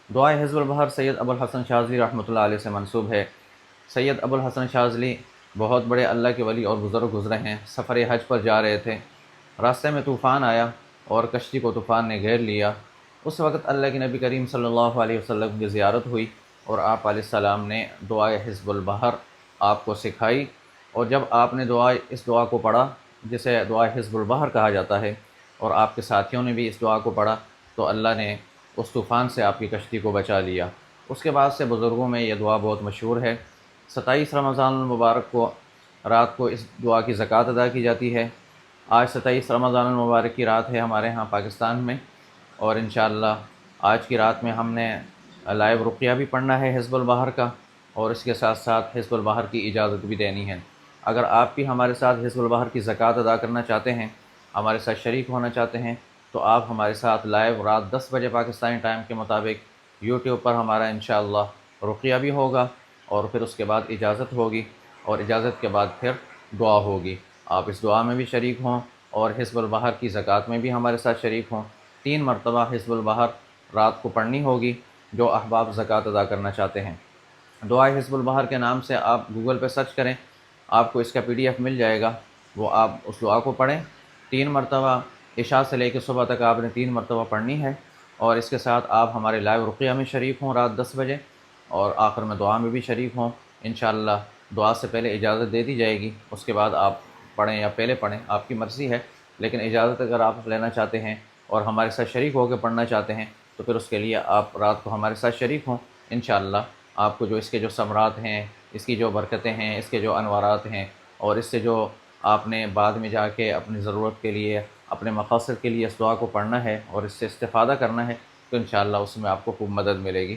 دعائے حزب البحر سید ابوالحسن شاذلی رحمۃ اللہ علیہ سے منسوب ہے۔ سید ابوالحسن شاذلی بہت بڑے اللہ کے ولی اور بزرگ گزرے ہیں۔ سفر حج پر جا رہے تھے، راستے میں طوفان آیا اور کشتی کو طوفان نے گھیر لیا۔ اس وقت اللہ کے نبی کریم صلی اللہ علیہ وسلم کی زیارت ہوئی اور آپ علیہ السلام نے دعائے حزب البحر آپ کو سکھائی، اور جب آپ نے اس دعا کو پڑھا جسے دعائے حزب البحر کہا جاتا ہے، اور آپ کے ساتھیوں نے بھی اس دعا کو پڑھا، تو اللہ نے اس طوفان سے آپ کی کشتی کو بچا لیا۔ اس کے بعد سے بزرگوں میں یہ دعا بہت مشہور ہے۔ 27 رمضان المبارک کو رات کو اس دعا کی زکوٰۃ ادا کی جاتی ہے۔ آج 27 رمضان المبارک کی رات ہے ہمارے ہاں پاکستان میں، اور انشاءاللہ آج کی رات میں ہم نے لائیو رقیہ بھی پڑھنا ہے حزب البحر کا، اور اس کے ساتھ ساتھ حزب البحر کی اجازت بھی دینی ہے۔ اگر آپ بھی ہمارے ساتھ حزب البحر کی زکوٰۃ ادا کرنا چاہتے ہیں، ہمارے ساتھ شریک ہونا چاہتے ہیں، تو آپ ہمارے ساتھ لائیو رات 10 بجے پاکستانی ٹائم کے مطابق یوٹیوب پر ہمارا انشاءاللہ رقیہ بھی ہوگا، اور پھر اس کے بعد اجازت ہوگی، اور اجازت کے بعد پھر دعا ہوگی۔ آپ اس دعا میں بھی شریک ہوں اور حزب البحر کی زکوٰۃ میں بھی ہمارے ساتھ شریک ہوں۔ 3 مرتبہ حزب البحر رات کو پڑھنی ہوگی جو احباب زکوٰۃ ادا کرنا چاہتے ہیں۔ دعائے حزب البحر کے نام سے آپ گوگل پہ سرچ کریں، آپ کو اس کا PDF مل جائے گا، وہ آپ اس دعا کو پڑھیں 3 مرتبہ، عشاء سے لے کے صبح تک آپ نے 3 مرتبہ پڑھنی ہے، اور اس کے ساتھ آپ ہمارے لائیو رقیہ میں شریک ہوں رات 10 بجے، اور آخر میں دعا میں بھی شریک ہوں۔ انشاءاللہ دعا سے پہلے اجازت دے دی جائے گی، اس کے بعد آپ پڑھیں یا پہلے پڑھیں، آپ کی مرضی ہے، لیکن اجازت اگر آپ لینا چاہتے ہیں اور ہمارے ساتھ شریک ہو کے پڑھنا چاہتے ہیں، تو پھر اس کے لیے آپ رات کو ہمارے ساتھ شریک ہوں۔ انشاءاللہ آپ کو جو اس کے جو ثمرات ہیں، اس کی جو برکتیں ہیں، اس کے جو انوارات ہیں، اور اس سے جو آپ نے بعد میں جا کے اپنی ضرورت کے لیے، اپنے مقاصد کے لیے اس دعا کو پڑھنا ہے اور اس سے استفادہ کرنا ہے، تو انشاءاللہ اس میں آپ کو خوب مدد ملے گی۔